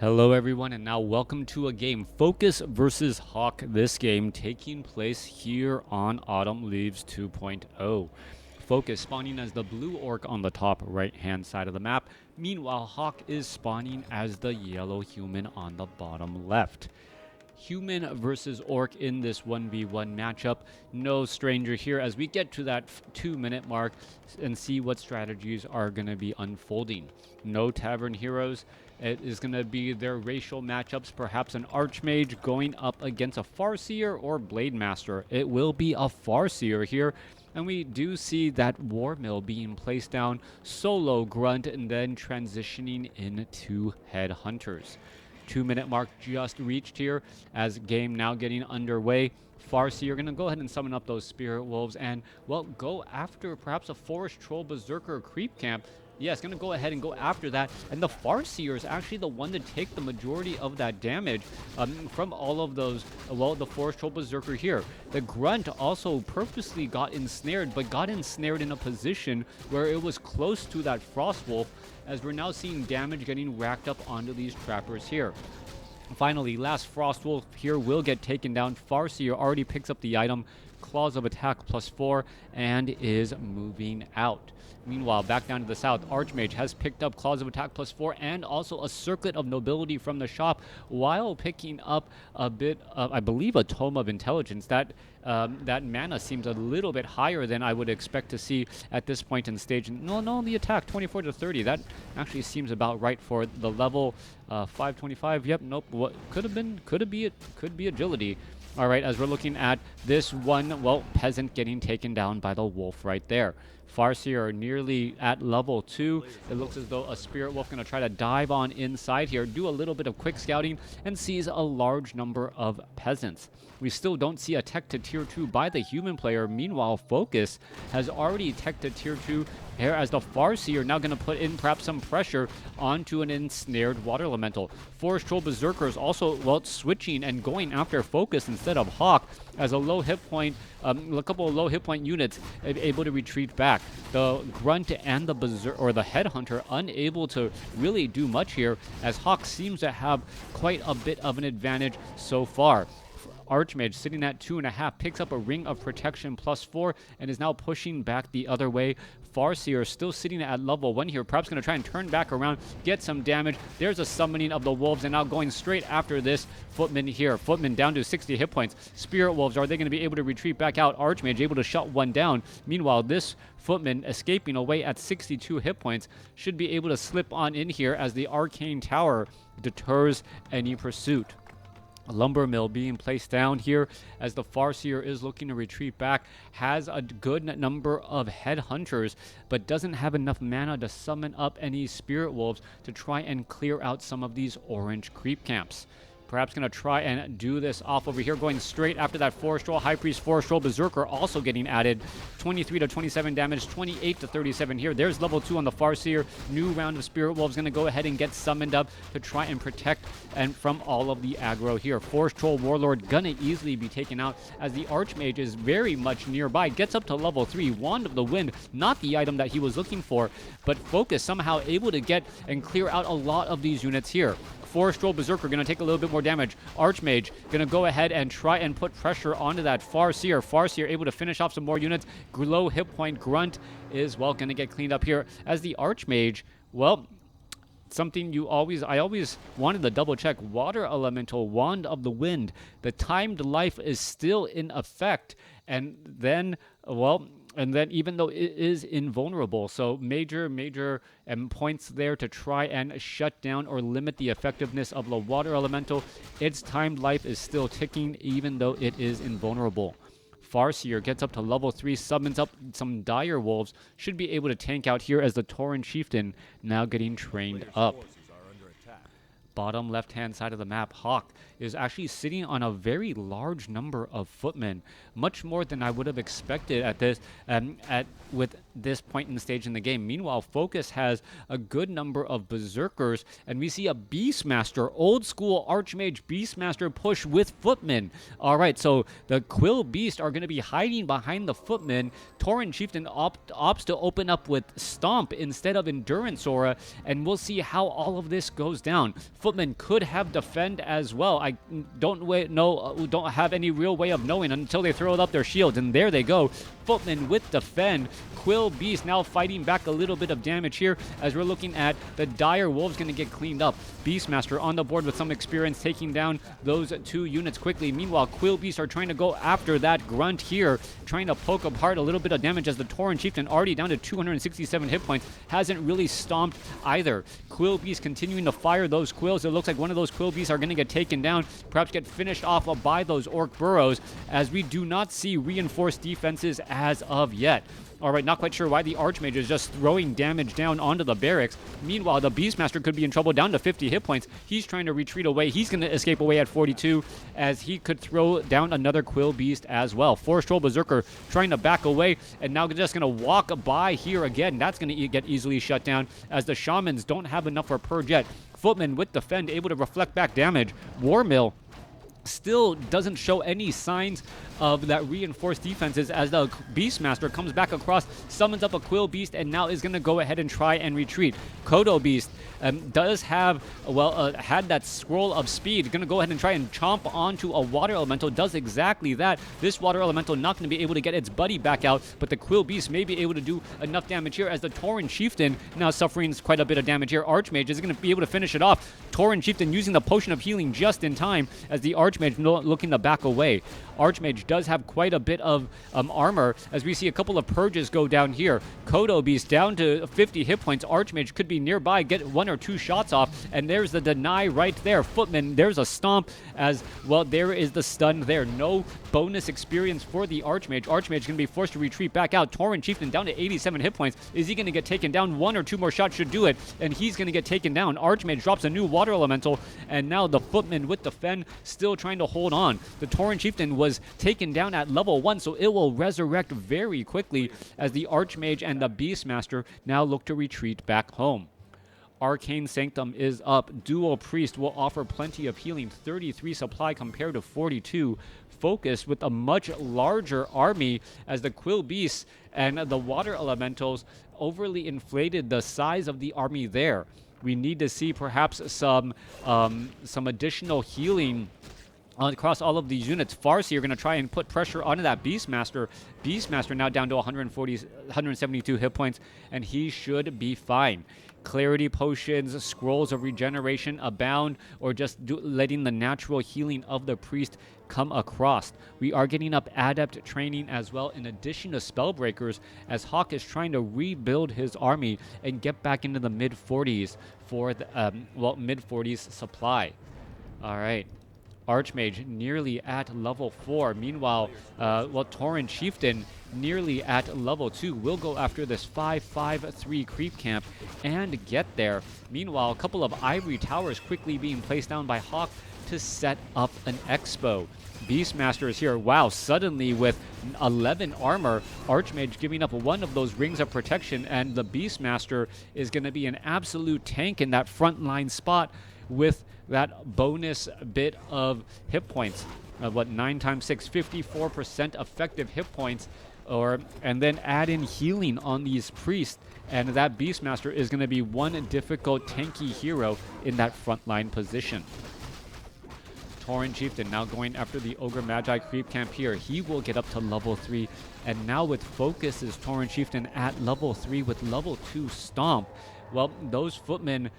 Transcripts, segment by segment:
Hello everyone, and now welcome to a game, FoCuS versus HawK. This game taking place here on Autumn Leaves 2.0. FoCuS spawning as the blue orc on the top right hand side of the map. Meanwhile, HawK is spawning as the yellow human on the bottom left. Human versus orc in this 1v1 matchup. No stranger here as we get to that 2-minute mark and see what strategies are going to be unfolding. No tavern heroes. It is going to be their racial matchups, perhaps an Archmage going up against a Farseer or Blade Master. It will be a Farseer here. And we do see that War Mill being placed down, solo Grunt, and then transitioning into Headhunters. 2-minute mark just reached here as game now getting underway. Farseer going to go ahead and summon up those Spirit Wolves and, well, go after perhaps a Forest Troll Berserker creep camp. Yeah, it's going to go ahead and go after that. And the Farseer is actually the one to take the majority of that damage from all of those, well, the Forest Troll Berserker here. The Grunt also purposely got ensnared, but got ensnared in a position where it was close to that Frost Wolf, as we're now seeing damage getting racked up onto these trappers here. Finally, last Frost Wolf here will get taken down. Farseer already picks up the item, Claws of Attack +4, and is moving out. Meanwhile, back down to the south, Archmage has picked up Claws of Attack +4 and also a Circlet of Nobility from the shop, while picking up a bit of, I believe, a Tome of Intelligence. That mana seems a little bit higher than I would expect to see at this point in the stage. No, the attack 24 to 30. That actually seems about right for the level 525. Yep, nope. What could be agility. All right, as we're looking at this one, well, peasant getting taken down by the wolf right there. Farseer nearly at level 2. It looks as though a Spirit Wolf going to try to dive on inside here, do a little bit of quick scouting, and sees a large number of peasants. We still don't see a tech to tier 2 by the human player. Meanwhile, FoCuS has already tech to tier 2 here, as the Farseer now going to put in perhaps some pressure onto an ensnared Water Elemental. Forest Troll Berserkers also, well, switching and going after FoCuS instead of HawK, as a low hit point, a couple of low hit point units able to retreat back. The Grunt and the the Headhunter unable to really do much here, as HawK seems to have quite a bit of an advantage so far. Archmage sitting at 2.5 picks up a Ring of Protection +4 and is now pushing back the other way. Farseer still sitting at level 1 here, perhaps going to try and turn back around, get some damage. There's a summoning of the wolves, and now going straight after this Footman here. Footman down to 60 hit points. Spirit Wolves, are they going to be able to retreat back out? Archmage able to shut one down. Meanwhile, this Footman escaping away at 62 hit points should be able to slip on in here as the Arcane Tower deters any pursuit. A lumber mill being placed down here as the Farseer is looking to retreat back, has a good number of Headhunters, but doesn't have enough mana to summon up any Spirit Wolves to try and clear out some of these orange creep camps. Perhaps going to try and do this off over here, going straight after that Forest Troll. High Priest, Forest Troll, Berserker also getting added. 23 to 27 damage, 28 to 37 here. There's level 2 on the Farseer. New round of Spirit Wolves going to go ahead and get summoned up to try and protect and from all of the aggro here. Forest Troll Warlord going to easily be taken out as the Archmage is very much nearby. Gets up to level 3. Wand of the Wind, not the item that he was looking for, but FoCuS somehow able to get and clear out a lot of these units here. Forest Troll Berserker going to take a little bit more damage. Archmage going to go ahead and try and put pressure onto that Farseer. Farseer able to finish off some more units. Low hit point Grunt is, well, going to get cleaned up here as the Archmage, well, something I always wanted to double check. Water Elemental, Wand of the Wind. The timed life is still in effect. And then, well, even though it is invulnerable, so major points there to try and shut down or limit the effectiveness of the Water Elemental. Its timed life is still ticking even though it is invulnerable. Farseer gets up to level 3, summons up some Dire Wolves, should be able to tank out here as the Tauren Chieftain now getting trained up. Bottom left-hand side of the map, HawK is actually sitting on a very large number of footmen, much more than I would have expected at this with this point in the stage in the game. Meanwhile, FoCuS has a good number of Berserkers, and we see a Beastmaster, old school Archmage Beastmaster push with footmen. All right, so the Quill Beast are going to be hiding behind the footmen. Tauren Chieftain opts to open up with Stomp instead of Endurance Aura, and we'll see how all of this goes down. Footman could have defend as well. I don't don't have any real way of knowing until they throw up their shields, and there they go. Footman with defend. Quill Beast now fighting back a little bit of damage here as we're looking at the Dire Wolves going to get cleaned up. Beastmaster on the board with some experience taking down those 2 units quickly. Meanwhile, Quill Beasts are trying to go after that Grunt here, trying to poke apart a little bit of damage as the Tauren Chieftain, already down to 267 hit points, hasn't really stomped either. Quill Beasts continuing to fire those Quills. It looks like one of those Quill Beasts are going to get taken down, perhaps get finished off by those Orc Burrows, as we do not see reinforced defenses as of yet. All right, not quite sure why the Archmage is just throwing damage down onto the barracks. Meanwhile, the Beastmaster could be in trouble, down to 50 hit points. He's trying to retreat away. He's going to escape away at 42, as he could throw down another Quill Beast as well. Forest Troll Berserker trying to back away, and now just going to walk by here again. That's going to get easily shut down, as the Shamans don't have enough for Purge yet. Footman with defend, able to reflect back damage. Warmill still doesn't show any signs of that reinforced defenses, as the Beastmaster comes back across, summons up a Quill Beast, and now is going to go ahead and try and retreat. Kodo Beast does have, had that scroll of speed, going to go ahead and try and chomp onto a Water Elemental, does exactly that. This Water Elemental not going to be able to get its buddy back out, but the Quill Beast may be able to do enough damage here, as the Tauren Chieftain now suffering quite a bit of damage here. Archmage is going to be able to finish it off. Tauren Chieftain using the Potion of Healing just in time, as the Archmage looking to back away. Archmage does have quite a bit of armor, as we see a couple of purges go down here. Kodo Beast down to 50 hit points. Archmage could be nearby, get 1 or 2 shots off, and there's the deny right there. Footman, there's a stomp, as well, there is the stun there. No bonus experience for the Archmage. Archmage going to be forced to retreat back out. Tauren Chieftain down to 87 hit points. Is he going to get taken down? 1 or 2 more shots should do it, and he's going to get taken down. Archmage drops a new Water Elemental, and now the Footman with the Fen still trying to hold on. The Tauren Chieftain was taken down at level 1, so it will resurrect very quickly, as the Archmage and the Beastmaster now look to retreat back home. Arcane Sanctum is up. Dual Priest will offer plenty of healing, 33 supply compared to 42. FoCuS with a much larger army, as the Quill Beasts and the Water Elementals overly inflated the size of the army there. We need to see perhaps some additional healing across all of these units. Farsi are going to try and put pressure onto that Beastmaster. Beastmaster now down to 172 hit points, and he should be fine. Clarity Potions, Scrolls of Regeneration abound, or just letting the natural healing of the Priest come across. We are getting up Adept training as well, in addition to Spellbreakers, as HawK is trying to rebuild his army and get back into the mid-40s for the mid-40s supply. All right. Archmage nearly at level 4. Meanwhile, Tauren Chieftain nearly at level 2 will go after this 5-5-3 creep camp and get there. Meanwhile, a couple of Ivory Towers quickly being placed down by HawK to set up an expo. Beastmaster is here. Wow, suddenly with 11 armor, Archmage giving up 1 of those rings of protection, and the Beastmaster is going to be an absolute tank in that front line spot with that bonus bit of hit points. 9 times 6, 54% effective hit points, and then add in healing on these priests, and that Beastmaster is going to be one difficult tanky hero in that frontline position. Tauren Chieftain now going after the Ogre Magi creep camp here. He will get up to level 3, and now with FoCuS is Tauren Chieftain at level 3 with level 2 Stomp. Well, those footmen,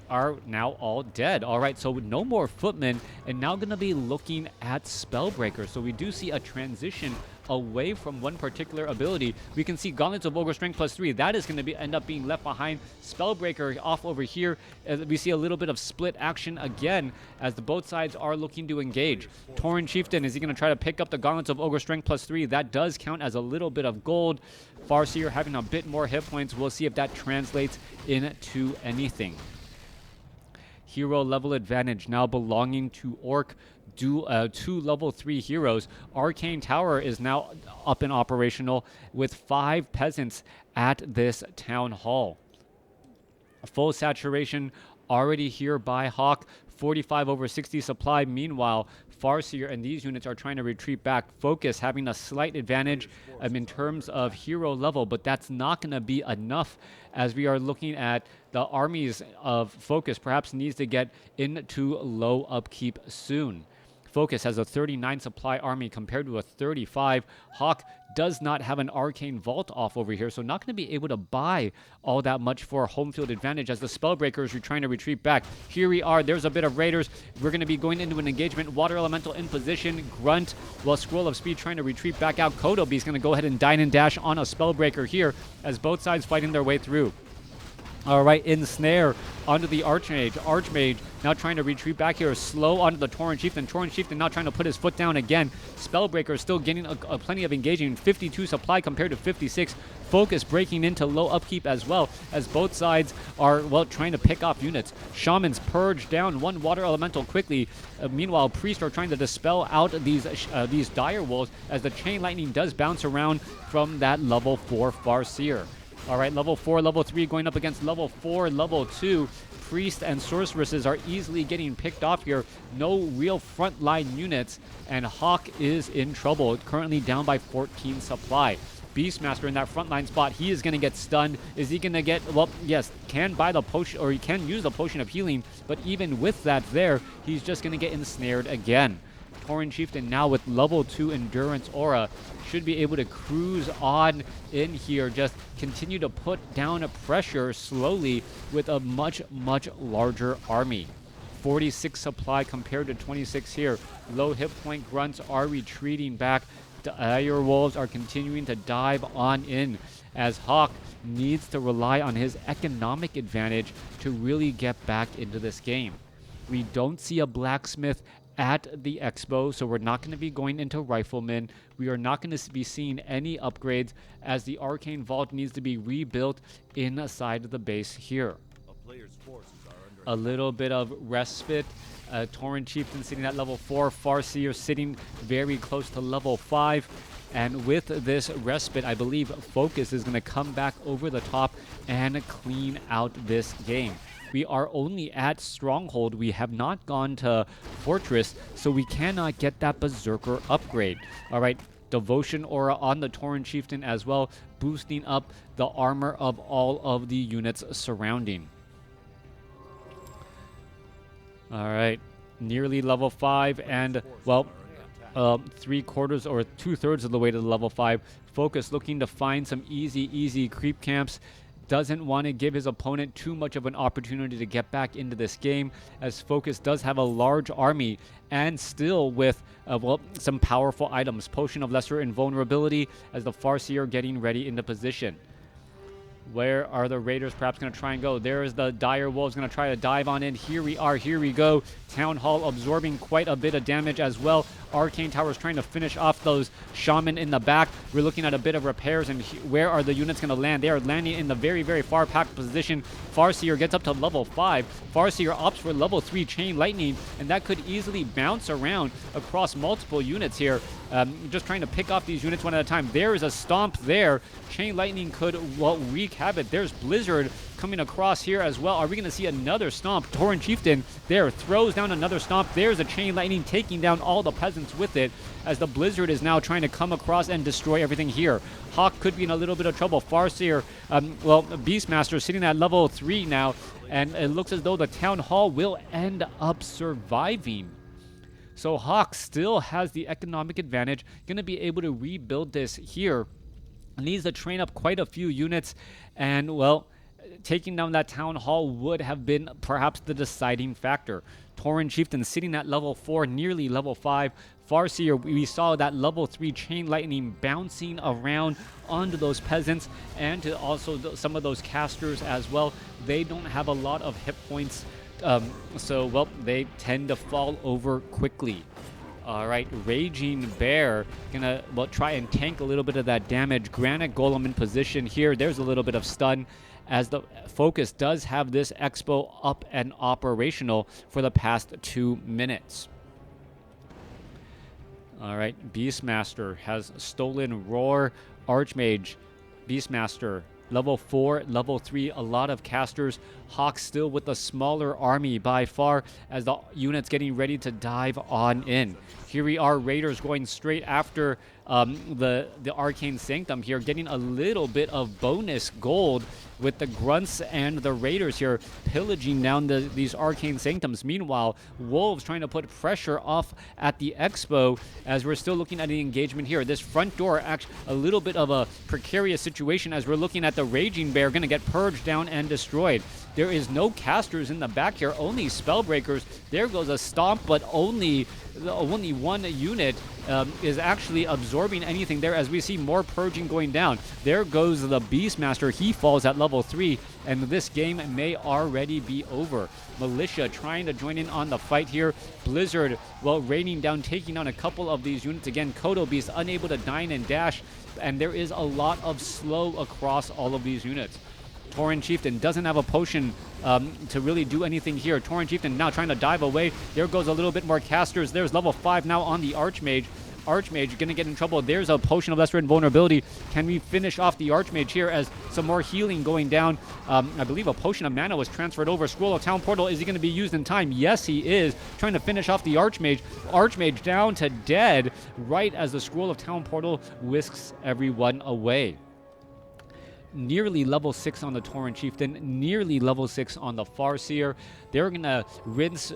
are now all dead. All right, so no more footmen, and now going to be looking at Spellbreaker. So we do see a transition away from one particular ability. We can see Gauntlets of Ogre Strength +3. That is going to end up being left behind. Spellbreaker off over here. We see a little bit of split action again, as both sides are looking to engage. Tauren Chieftain, is he going to try to pick up the Gauntlets of Ogre Strength +3? That does count as a little bit of gold. Farseer having a bit more hit points. We'll see if that translates into anything. Hero level advantage now belonging to Orc. 2 level 3 heroes. Arcane Tower is now up and operational with 5 peasants at this town hall. Full saturation already here by HawK. 45 over 60 supply. Meanwhile, Farseer and these units are trying to retreat back. FoCuS having a slight advantage in terms of hero level, but that's not going to be enough as we are looking at the armies of FoCuS perhaps needs to get into low upkeep soon. FoCuS has a 39 supply army compared to a 35. HawK does not have an arcane vault off over here, so not going to be able to buy all that much for home field advantage as the Spellbreakers are trying to retreat back. Here we are. There's a bit of Raiders. We're going to be going into an engagement. Water Elemental in position. Grunt, well, Scroll of Speed trying to retreat back out. Kotobi is going to go ahead and dine and dash on a Spellbreaker here as both sides fighting their way through. All right, Ensnare onto the Archmage. Archmage now trying to retreat back here. Slow onto the Tauren Chieftain. Tauren Chieftain now trying to put his foot down again. Spellbreaker still getting plenty of engaging. 52 supply compared to 56. FoCuS breaking into low upkeep as well as both sides are, well, trying to pick off units. Shamans purge down one Water Elemental quickly. Meanwhile, Priests are trying to dispel out these dire wolves as the Chain Lightning does bounce around from that level 4 Farseer. All right, level 4, level 3 going up against level 4, level 2. Priests and Sorceresses are easily getting picked off here. No real frontline units, and HawK is in trouble. Currently down by 14 supply. Beastmaster in that frontline spot, he is going to get stunned. Is he going to get, well, yes, can buy the potion, or he can use the Potion of Healing, but even with that there, he's just going to get ensnared again. Tauren Chieftain now with level 2 Endurance Aura should be able to cruise on in here, just continue to put down pressure slowly with a much larger army. 46 supply compared to 26 here. Low hit point grunts are retreating back. Dire wolves are continuing to dive on in as HawK needs to rely on his economic advantage to really get back into this game. We don't see a blacksmith at the expo, so we're not going to be going into riflemen. We are not going to be seeing any upgrades as the arcane vault needs to be rebuilt inside of the base here. A little bit of respite. Tauren Chieftain sitting at level 4, Farseer sitting very close to level 5. And with this respite, I believe FoCuS is going to come back over the top and clean out this game. We are only at Stronghold. We have not gone to Fortress, so we cannot get that Berserker upgrade. All right, Devotion Aura on the Tauren Chieftain as well, boosting up the armor of all of the units surrounding. All right, nearly level 5 and, well, 3/4 or 2/3 of the way to the level 5. FoCuS looking to find some easy creep camps. Doesn't want to give his opponent too much of an opportunity to get back into this game, as FoCuS does have a large army and still with well, some powerful items. Potion of Lesser Invulnerability as the Farseer getting ready into position. Where are the Raiders perhaps going to try and go? There is the Dire Wolves going to try to dive on in. Here we are. Here we go. Town Hall absorbing quite a bit of damage as well. Arcane Towers trying to finish off those Shaman in the back. We're looking at a bit of repairs, and where are the units going to land? They are landing in the very far packed position. Farseer gets up to level 5. Farseer opts for level 3 Chain Lightning, and that could easily bounce around across multiple units here. Just trying to pick off these units one at a time. There is a Stomp there. Chain Lightning could, well, wreak havoc. There's Blizzard coming across here as well. Are we going to see another Stomp? Tauren Chieftain there throws down another Stomp. There's a Chain Lightning taking down all the peasants with it, as the Blizzard is now trying to come across and destroy everything here. HawK could be in a little bit of trouble. Farseer, well, Beastmaster sitting at level 3 now, and it looks as though the Town Hall will end up surviving. So HawK still has the economic advantage, going to be able to rebuild this here. Needs to train up quite a few units, and, well, taking down that Town Hall would have been perhaps the deciding factor. Tauren Chieftain sitting at level 4, nearly level 5. Farseer, we saw that level 3 Chain Lightning bouncing around onto those peasants and to also some of those casters as well. They don't have a lot of hit points, so, well, they tend to fall over quickly. All right, Raging Bear gonna, well, try and tank a little bit of that damage. Granite Golem in position here. There's a little bit of stun, as the FoCuS does have this expo up and operational for the past 2 minutes. All right, Beastmaster has stolen Roar. Archmage, Beastmaster level 4, level 3, a lot of casters. HawK still with a smaller army by far as the units getting ready to dive on in. Here we are, Raiders going straight after the Arcane Sanctum here, getting a little bit of bonus gold with the Grunts and the Raiders here pillaging down these Arcane Sanctums. Meanwhile, Wolves trying to put pressure off at the Expo as we're still looking at the engagement here. This front door, actually a little bit of a precarious situation as we're looking at the Raging Bear going to get purged down and destroyed. There is no casters in the back here, only Spellbreakers. There goes a Stomp, but only one unit is actually absorbing anything there as we see more purging going down. There goes the Beastmaster. He falls at level 3, and this game may already be over. Militia trying to join in on the fight here. Blizzard, well, raining down, taking on a couple of these units. Again, Kodo Beast unable to dine and dash, and there is a lot of slow across all of these units. Tauren Chieftain doesn't have a potion to really do anything here. Tauren Chieftain now trying to dive away. There goes a little bit more casters. There's level 5 now on the Archmage. Archmage going to get in trouble. There's a Potion of Lesser Invulnerability. Can we finish off the Archmage here as some more healing going down? I believe a Potion of Mana was transferred over. Scroll of Town Portal, is he going to be used in time? Yes, he is. Trying to finish off the Archmage. Archmage down to dead right as the Scroll of Town Portal whisks everyone away. Nearly level 6 on the Tauren Chieftain, nearly level 6 on the Farseer. They're gonna rinse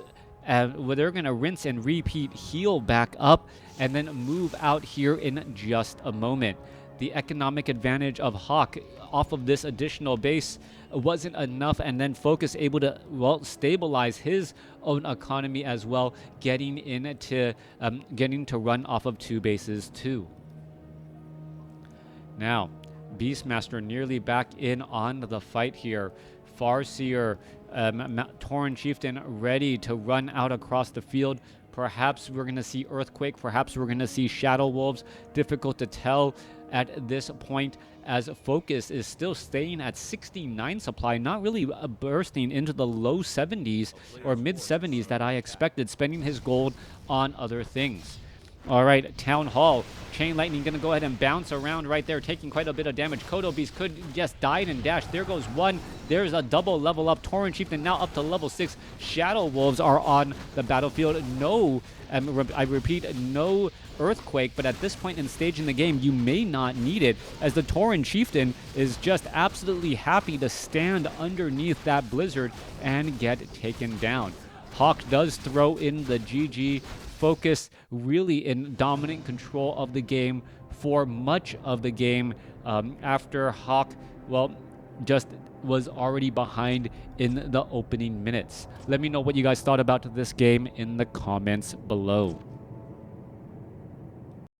and repeat, heal back up, and then move out here in just a moment. The economic advantage of HawK off of this additional base wasn't enough, and then FoCuS able to, well, stabilize his own economy as well, getting to run off of 2 bases too. Now, Beastmaster nearly back in on the fight here. Farseer, Tauren Chieftain ready to run out across the field. Perhaps we're going to see Earthquake. Perhaps we're going to see Shadow Wolves. Difficult to tell at this point as FoCuS is still staying at 69 supply, not really bursting into the low 70s or mid 70s that I expected, spending his gold on other things. All right, Town Hall. Chain Lightning going to go ahead and bounce around right there, taking quite a bit of damage. Kodo Beast could just died and dash. There goes one. There's a double level up. Tauren Chieftain now up to level 6. Shadow Wolves are on the battlefield. No, I repeat, no Earthquake, but at this point in stage in the game, you may not need it, as the Tauren Chieftain is just absolutely happy to stand underneath that Blizzard and get taken down. HawK does throw in the GG. FoCuS really in dominant control of the game for much of the game after HawK, well, just was already behind in the opening minutes. Let me know what you guys thought about this game in the comments below.